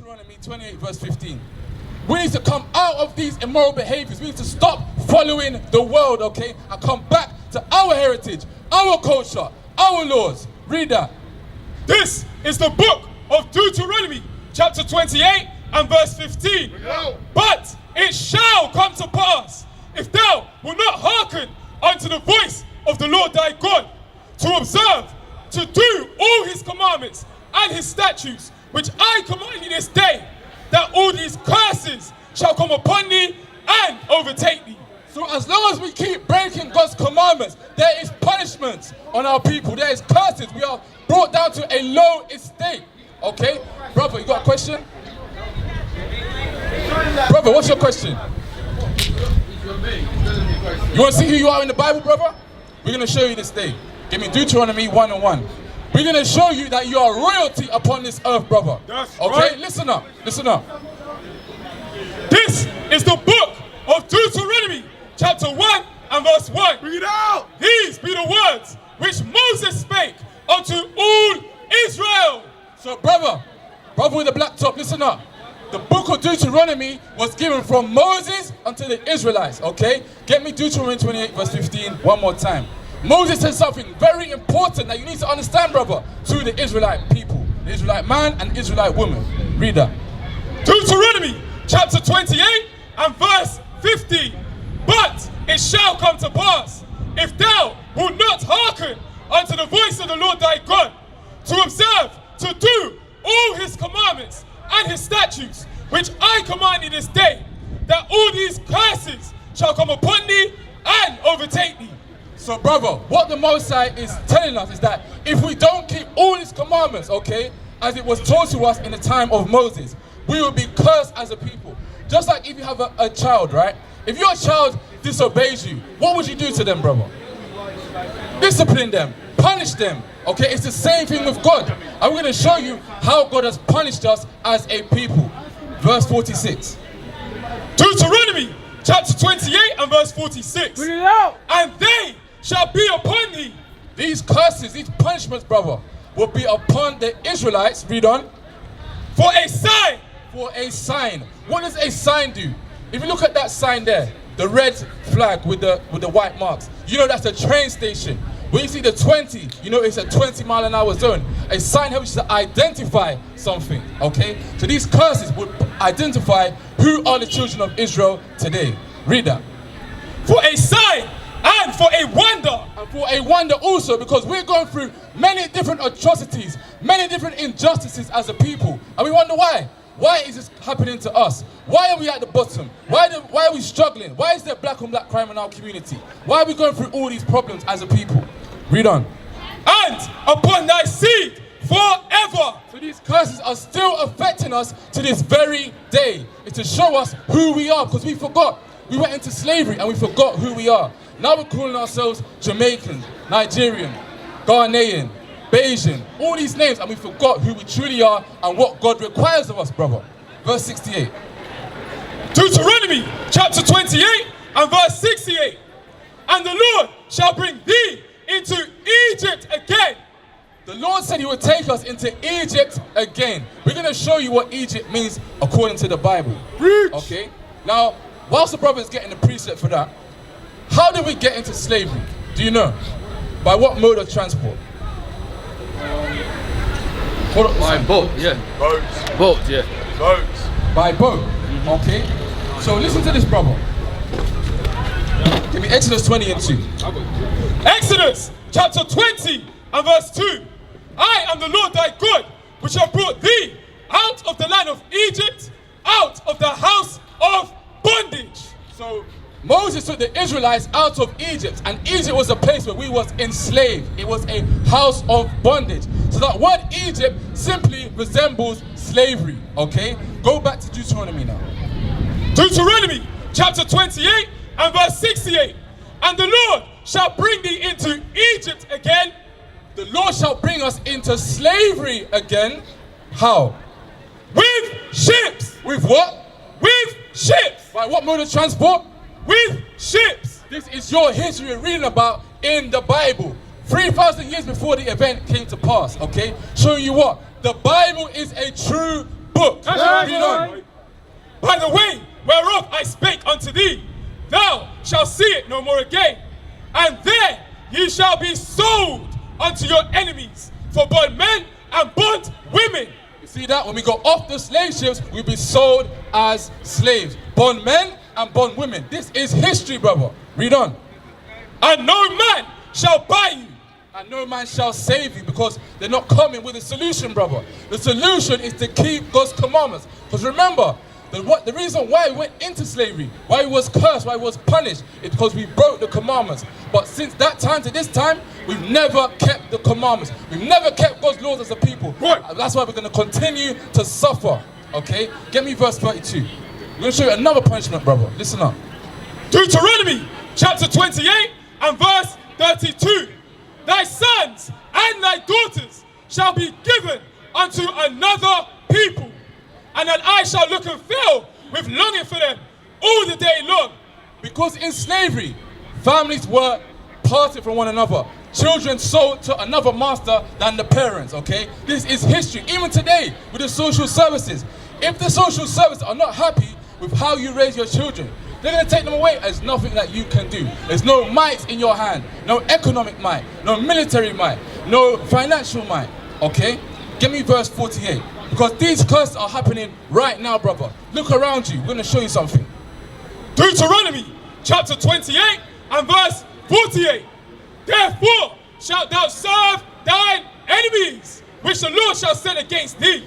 Deuteronomy 28 verse 15. We need to come out of these immoral behaviors. We need to stop following the world, okay? And come back to our heritage, our culture, our laws. Read that. This is the book of Deuteronomy, chapter 28 and verse 15. But it shall come to pass, if thou wilt not hearken unto the voice of the Lord thy God, to observe, to do all his commandments and his statutes, which I command thee this day, that all these curses shall come upon thee and overtake thee. So as long as we keep breaking God's commandments, there is punishment on our people. There is curses. We are brought down to a low estate. Okay? Brother, you got a question? Brother, what's your question? You want to see who you are in the Bible, brother? We're going to show you this day. Give me Deuteronomy 1:1. We're going to show you that you are royalty upon this earth, brother. That's okay? Right. Listen up. Listen up. This is the book of Deuteronomy, chapter 1 and verse 1. Bring it out! These be the words which Moses spake unto all Israel. So, brother with the black top, listen up. The book of Deuteronomy was given from Moses unto the Israelites, okay? Get me Deuteronomy 28 verse 15 one more time. Moses said something very important that you need to understand, brother, to the Israelite people, the Israelite man and Israelite woman. Read that. Deuteronomy chapter 28 and verse 15. But it shall come to pass, if thou wilt not hearken unto the voice of the Lord thy God, to observe, to do all his commandments and his statutes, which I command thee this day, that all these curses shall come upon thee and overtake thee. So, brother, what the Most High is telling us is that if we don't keep all his commandments, okay, as it was told to us in the time of Moses, we will be cursed as a people. Just like if you have a child, right? If your child disobeys you, what would you do to them, brother? Discipline them, punish them, okay? It's the same thing with God. I'm going to show you how God has punished us as a people. Verse 46. Deuteronomy chapter 28 and verse 46. Bring it out! And they shall be upon thee. These curses, these punishments, brother, will be upon the Israelites. Read on. For a sign. For a sign. What does a sign do? If you look at that sign there, the red flag with the white marks, you know that's a train station. When you see the 20, you know it's a 20-mile-an-hour zone. A sign helps you to identify something, okay? So these curses would identify who are the children of Israel today. Read that. For a sign and for a wonder. And for a wonder also, because we're going through many different atrocities, many different injustices as a people. And we wonder why. Why is this happening to us? Why are we at the bottom? Why are we struggling? Why is there black on black crime in our community? Why are we going through all these problems as a people? Read on. And upon thy seed forever. So these curses are still affecting us to this very day. It's to show us who we are, because we forgot. We went into slavery and we forgot who we are. Now we're calling ourselves Jamaican, Nigerian, Ghanaian, Bayesian, all these names, and we forgot who we truly are and what God requires of us, brother. Verse 68. Deuteronomy chapter 28 and verse 68. And the Lord shall bring thee into Egypt again. The Lord said he would take us into Egypt again. We're going to show you what Egypt means according to the Bible. Preach! Okay? Now, whilst the brother is getting the precept for that, how did we get into slavery? Do you know? By what mode of transport? By boat, yeah. Boats. Boat, yeah. Boats. By boat. Okay? So listen to this, brother. Give me Exodus 20 and 2. Exodus chapter 20 and verse 2. I am the Lord thy God, which have brought thee out of the land of Egypt, out of the house of bondage. So Moses took the Israelites out of Egypt, and Egypt was a place where we was enslaved. It was a house of bondage. So that word Egypt simply resembles slavery, okay? Go back to Deuteronomy now. Deuteronomy chapter 28 and verse 68. And the Lord shall bring thee into Egypt again. The Lord shall bring us into slavery again. How? With ships. With what? With ships. By what mode of transport? With ships. This is your history you're reading about in the Bible. 3,000 years before the event came to pass, okay? Showing you what? The Bible is a true book. That's right. Read on. By the way whereof I spake unto thee, thou shalt see it no more again. And there ye shall be sold unto your enemies for bondmen and bondwomen. You see that? When we go off the slave ships, we'll be sold as slaves. Bondmen and bondwomen. This is history, brother. Read on. And no man shall buy you. And no man shall save you, because they're not coming with a solution, brother. The solution is to keep God's commandments. Because remember, the reason why we went into slavery, why we was cursed, why we was punished, is because we broke the commandments. But since that time to this time, we've never kept the commandments. We've never kept God's laws as a people. Right. That's why we're going to continue to suffer. Okay? Get me verse 32. I'm going to show you another punishment, brother. Listen up. Deuteronomy chapter 28 and verse 32. Thy sons and thy daughters shall be given unto another people, and that I shall look and feel with longing for them all the day long. Because in slavery, families were parted from one another. Children sold to another master than the parents, okay? This is history. Even today, with the social services. If the social services are not happy with how you raise your children, they're going to take them away. There's nothing that you can do. There's no might in your hand. No economic might. No military might. No financial might, okay? Give me verse 48. Because these curses are happening right now, brother. Look around you. We're going to show you something. Deuteronomy chapter 28 and verse 48. Therefore shalt thou serve thine enemies, which the Lord shall send against thee,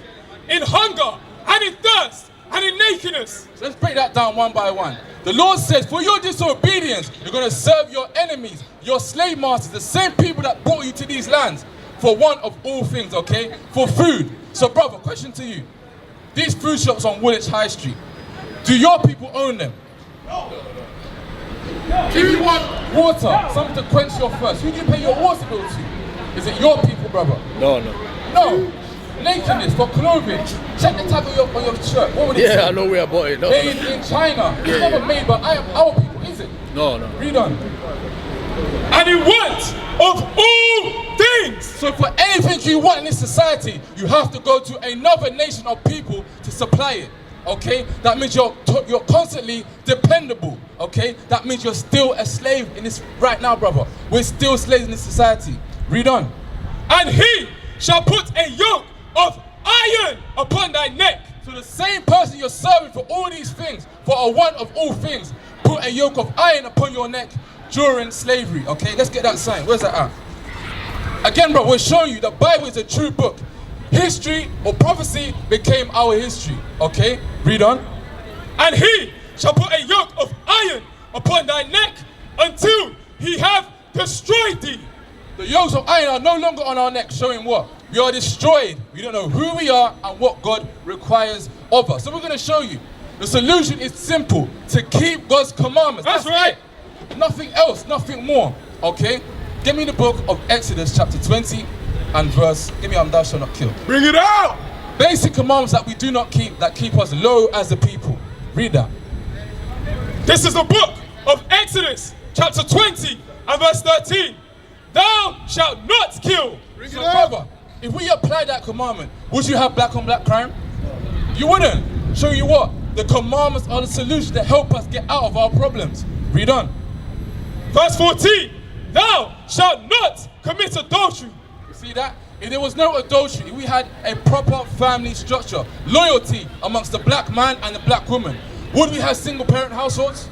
in hunger and in thirst and in nakedness. So let's break that down one by one. The Lord says, for your disobedience, you're going to serve your enemies, your slave masters, the same people that brought you to these lands, for one of all things, okay? For food. So, brother, question to you. These food shops on Woolwich High Street, do your people own them? No. If you want water, something to quench your thirst, who do you pay your water bill to? Is it your people, brother? No. No. Nakedness for clothing. Check the tag on your shirt. What would it say? Yeah, I know where I bought it. No. Made in China. It's never made by our people, is it? No. Read on. And in want of all things. So for anything you want in this society, you have to go to another nation of people to supply it. Okay? That means you're constantly dependable. Okay? That means you're still a slave in this right now, brother. We're still slaves in this society. Read on. And he shall put a yoke of iron upon thy neck. So the same person you're serving for all these things, for a one of all things, put a yoke of iron upon your neck during slavery. Okay, let's get that sign. Where's that at? Again, bro, we're showing you the Bible is a true book. History or prophecy became our history. Okay, read on. And he shall put a yoke of iron upon thy neck until he have destroyed thee. The yokes of iron are no longer on our neck, showing what? We are destroyed. We don't know who we are and what God requires of us. So we're going to show you. The solution is simple. To keep God's commandments. That's right. It. Nothing else, nothing more. Okay? Give me the book of Exodus chapter 20 and verse. Give me thou shalt not kill. Bring it out. Basic commandments that we do not keep, that keep us low as a people. Read that. This is the book of Exodus chapter 20 and verse 13. Thou shalt not kill. So, brother, if we apply that commandment, would you have black on black crime? You wouldn't. Show you what? The commandments are the solution to help us get out of our problems. Read on. Verse 14. Thou shalt not commit adultery. You see that? If there was no adultery, if we had a proper family structure, loyalty amongst the black man and the black woman, would we have single parent households?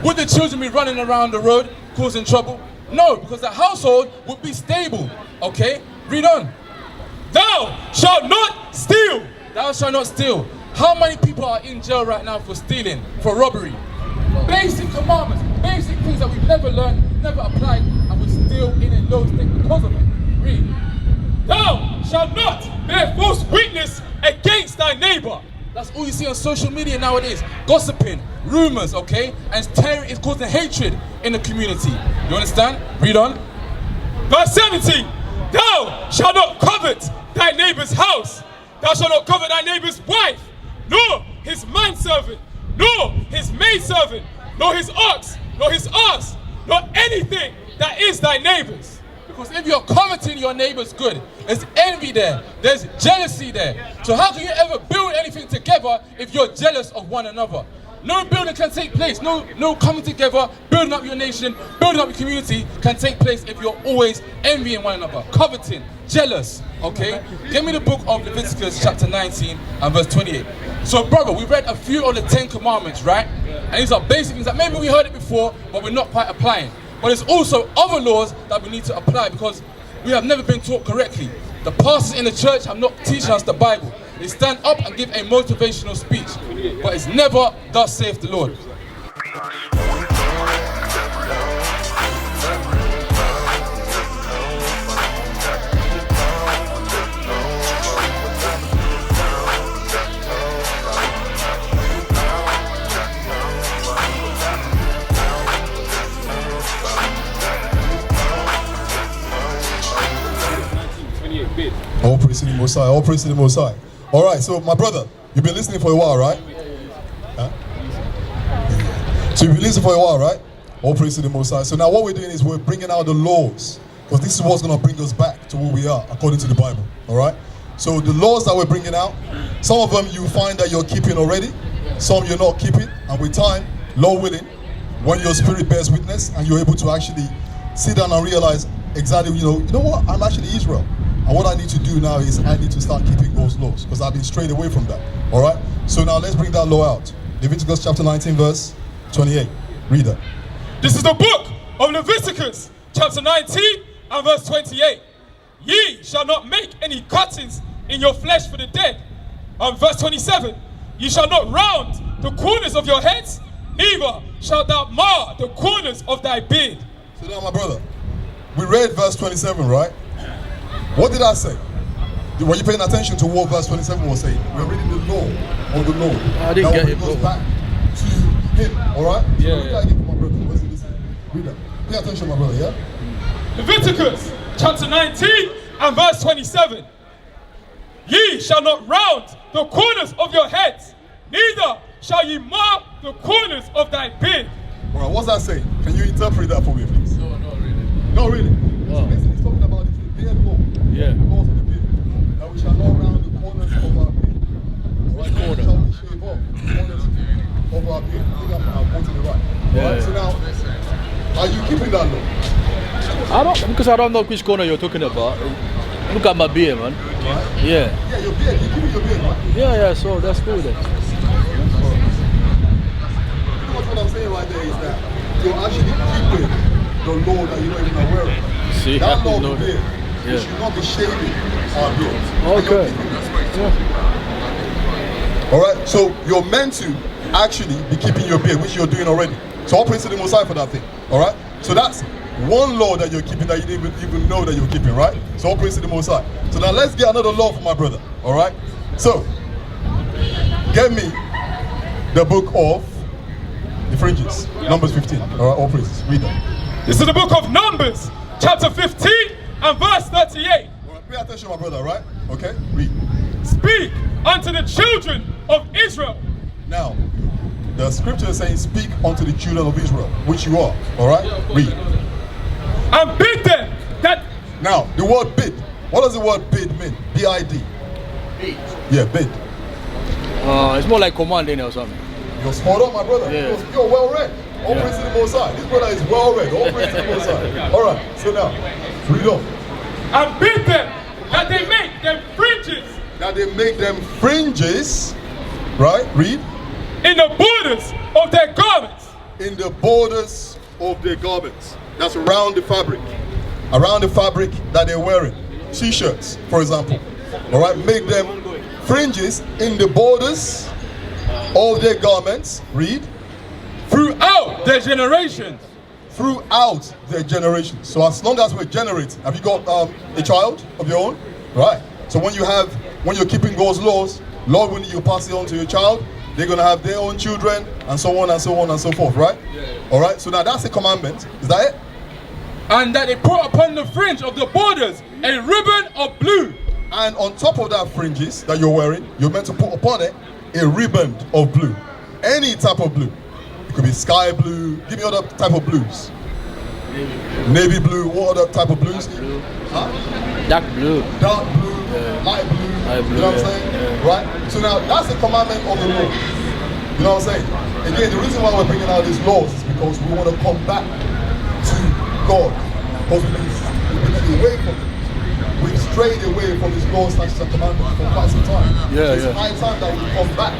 Would the children be running around the road causing trouble? No, because the household would be stable. Okay? Read on. Thou shalt not steal. Thou shalt not steal. How many people are in jail right now for stealing, for robbery? Basic commandments, basic things that we've never learned, never applied, and we're still in a low state because of it. Read. Thou shalt not bear false witness against thy neighbor. That's all you see on social media nowadays. Gossiping, rumors, okay? And it's causing hatred in the community. You understand? Read on. Verse 17. Thou shalt not covet thy neighbor's house. Thou shalt not covet thy neighbor's wife, nor his manservant, nor his maidservant, nor his ox, nor his ass, nor anything that is thy neighbor's. Because if you're coveting your neighbor's good, there's envy there, there's jealousy there. So how can you ever build anything together if you're jealous of one another? No building can take place, no coming together, building up your nation, building up your community can take place if you're always envying one another, coveting, jealous, okay? Give me the book of Leviticus chapter 19 and verse 28. So brother, we read a few of the 10 commandments, right? And these are basic things that maybe we heard it before, but we're not quite applying. But there's also other laws that we need to apply because we have never been taught correctly. The pastors in the church have not teaching us the Bible. They stand up and give a motivational speech, but it's never thus saith the Lord. All praise to the Most High, all praise to the Most High. All right, so my brother, you've been listening for a while, right? Huh? So you've been listening for a while, right? All praise to the Most High. So now what we're doing is we're bringing out the laws, because this is what's going to bring us back to who we are, according to the Bible, all right? So the laws that we're bringing out, some of them you find that you're keeping already, some you're not keeping, and with time, Lord willing, when your spirit bears witness and you're able to actually sit down and realize exactly, you know what, I'm actually Israel. And what I need to do now is I need to start keeping those laws because I've been strayed away from that. All right? So now let's bring that law out. Leviticus chapter 19 verse 28. Read that. This is the book of Leviticus chapter 19 and verse 28. Ye shall not make any cuttings in your flesh for the dead. And verse 27. Ye shall not round the corners of your heads, neither shalt thou mar the corners of thy beard. So now my brother, we read verse 27, right? What did I say? Were you paying attention to what verse 27 was saying? We're reading the law of the Lord. I didn't get it, goes bro. back to him, all right? So Yeah. read that again for my brother. Listen. Read that. Pay attention, my brother, yeah? Leviticus chapter 19 and verse 27. Ye shall not round the corners of your heads, neither shall ye mar the corners of thy beard. All right, what's that saying? Can you interpret that for me, please? No, not really. Not really. Oh. So basically, he's talking about the beard law. Yeah. The laws of the beard. That we shall not round the corners of our beard. Which Right? corner? Shall we shave off the corners of our beard? I think I'm quoting it right. Yeah. Right? So now, are you keeping that law? Because I don't know which corner you're talking about. Look at my beard, man. Right? Yeah. Yeah, your beard. You're keeping your beard, right? Yeah, so that's cool then. What I'm saying right there is that you're actually keeping the law that you're not even aware of. See, That I law didn't know of the beard, that. we Yeah. should not be shaving our beards. Okay. All right, so you're meant to actually be keeping your beard, which you're doing already. So all praise to the Most High for that thing. All right, so that's one law that you're keeping that you didn't even know that you're keeping, right? So all praise to the Most High. So now let's get another law for my brother. All right, so get me the book of the fringes, Numbers 15. All right, all praises. Read that. This is the book of Numbers, chapter 15 and verse 38. All right, pay attention, my brother. All right, okay, read. Speak unto the children of Israel. Now, the scripture is saying, speak unto the children of Israel, which you are. All right, read. And bid them that. Now, the word bid. What does the word bid mean? B-I-D. Bid. Yeah, bid. It's more like commanding or something. You're spot on, my brother. Yeah. You're well read. All praise to the Most High. This brother is well read. All praise to the Most High. All right, so now, read on. And bid them that they make them fringes Now they make them fringes, right? Read. in the borders of their garments. In the borders of their garments. That's around the fabric. Around the fabric that they're wearing. T-shirts, for example. All right, make them fringes in the borders of their garments. Read. Throughout their generations. Throughout their generations. So as long as we're generating, have you got a child of your own? Right. So when you're keeping God's laws, Lord, when you pass it on to your child, they're gonna have their own children, and so on and so on and so forth, right? Yeah. All right. So now that's a commandment. Is that it? And that they put upon the fringe of the borders a ribbon of blue. And on top of that fringes that you're wearing, you're meant to put upon it a ribbon of blue. Any type of blue. It could be sky blue. Give me other type of blues. Navy blue. What other type of blues? Blue. Huh? Dark blue. Dark blue, light blue. Light blue, You know what I'm yeah, saying? yeah. Right? So now that's the commandment of the law. You know what I'm saying? Again, the reason why we're bringing out these laws is because we want to come back to God. Because we've been away from it. We've strayed away from His laws, statutes, and commandments for quite some time. Yeah, It's high time that we come back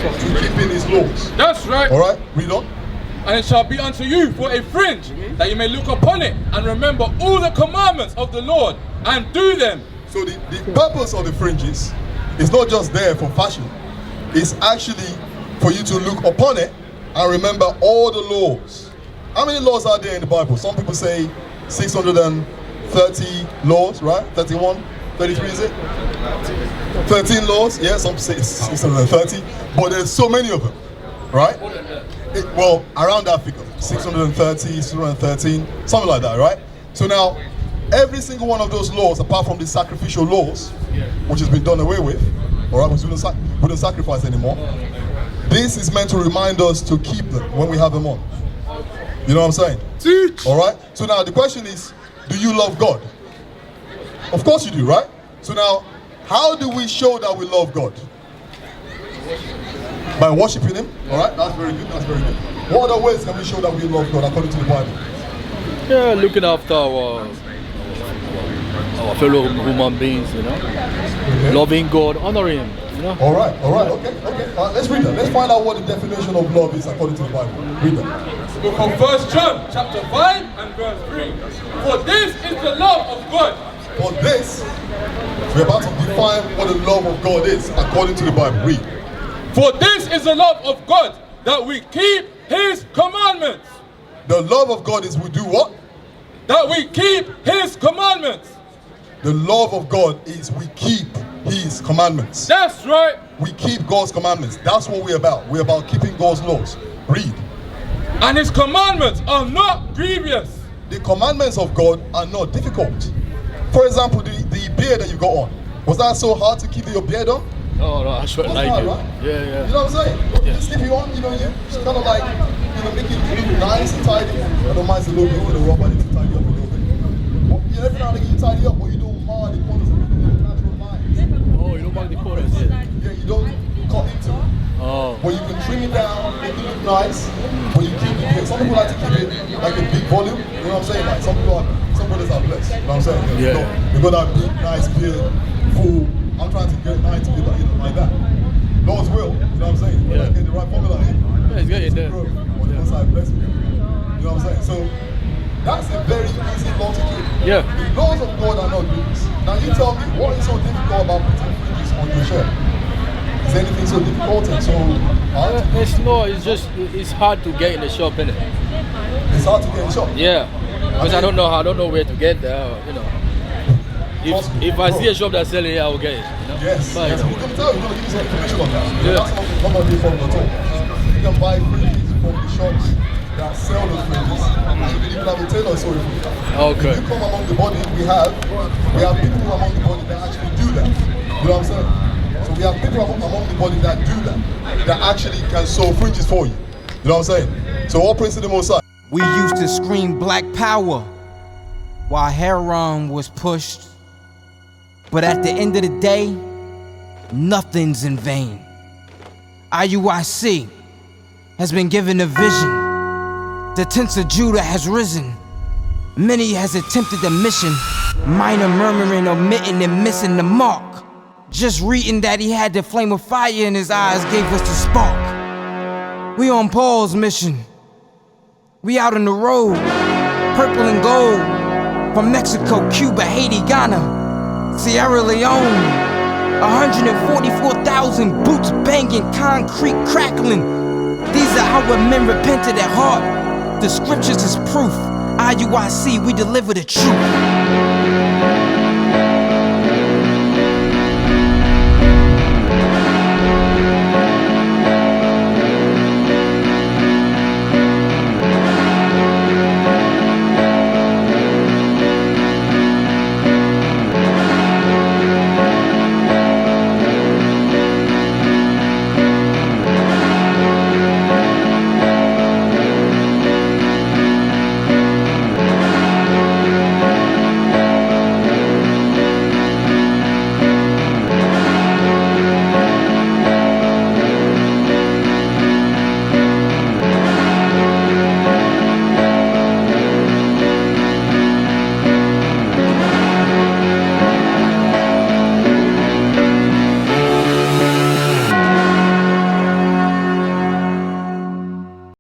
to keeping His laws. That's right. All right, read on. And it shall be unto you for a fringe, that you may look upon it and remember all the commandments of the Lord and do them. So the purpose of the fringes is not just there for fashion. It's actually for you to look upon it and remember all the laws. How many laws are there in the Bible? Some people say 630 laws, right? 31, 33 is it? 13 laws, yeah, some say 630. But there's so many of them, right? Well, around that figure, 630, 613, something like that, right? So now, every single one of those laws, apart from the sacrificial laws, which has been done away with, all right, we don't sacrifice anymore. This is meant to remind us to keep them when we have them on. You know what I'm saying? Teach. All right. So now the question is, do you love God? Of course you do, right? So now, how do we show that we love God? By worshiping Him. All right. That's very good. That's very good. What other ways can we show that we love God according to the Bible? Yeah, looking after our fellow human beings, you know. Okay. Loving God, honoring Him, you know. All right. Okay. Let's read that. Let's find out what the definition of love is according to the Bible. Read that. Book of 1 John, chapter 5 and verse 3. For this is the love of God. For this, we're about to define what the love of God is according to the Bible. Read. For this is the love of God, that we keep His commandments. The love of God is we do what? That we keep His commandments. The love of God is we keep His commandments. That's right. We keep God's commandments. That's what we're about. We're about keeping God's laws. Read. And His commandments are not grievous. The commandments of God are not difficult. For example, the beard that you got on. Was that so hard to keep your beard on? Oh, no, that's what I like hard, it. right? Yeah. You know what I'm saying? Yeah. Just keep you on, you know, you just kind of like, you know, make it look nice and tidy. I don't mind a little bit with the rubber, I need to tidy up a little bit. But, you know, every now and then you tidy up, but you don't mar the corners of the natural lines. Oh, you don't mark the corners, yeah. Yeah, you don't cut into it. Oh. But you can trim it down, make it look nice, but you keep it. Some people like to keep it like a big volume, you know what I'm saying? Like some brothers are blessed, you know what I'm saying? Yeah. They got that big, nice beard, full. I'm trying to get mine to be like, like that. Lord's will, you know what I'm saying? Yeah. Get the right formula in. Yeah, it's getting there. Or the Most High bless me. You know what I'm saying? So that's a very easy law to keep. Yeah. The laws of God are not grievous. Now you tell me, what is so difficult about putting fringes on your shirt? Is anything so difficult and so hard? It's hard to get in the shop, innit? It's hard to get in shop. Yeah. Because I don't know where to get there, you know. If I see a shop that's selling it, I will get it. You know? Yes, But, yes. you know, We're going to tell you, we're going to give you some information on that. Yeah. That's not going to be from at all. You can buy fringes from the shops that sell those fringes. And you can even have a tailor sew it for you. Okay. If you come among the body, we have people among the body that actually do that. You know what I'm saying? So we have people among the body that do that actually can sew fringes for you. You know what I'm saying? So all praise to the Most High. We used to scream black power while heroin was pushed. But at the end of the day, nothing's in vain. IUIC has been given a vision. The tents of Judah has risen. Many has attempted the mission. Minor murmuring, omitting, and missing the mark. Just reading that he had the flame of fire in his eyes gave us the spark. We on Paul's mission. We out on the road, purple and gold. From Mexico, Cuba, Haiti, Ghana, Sierra Leone. 144,000 boots banging, concrete crackling. These are our men repented at heart. The scriptures is proof. IUIC, we deliver the truth.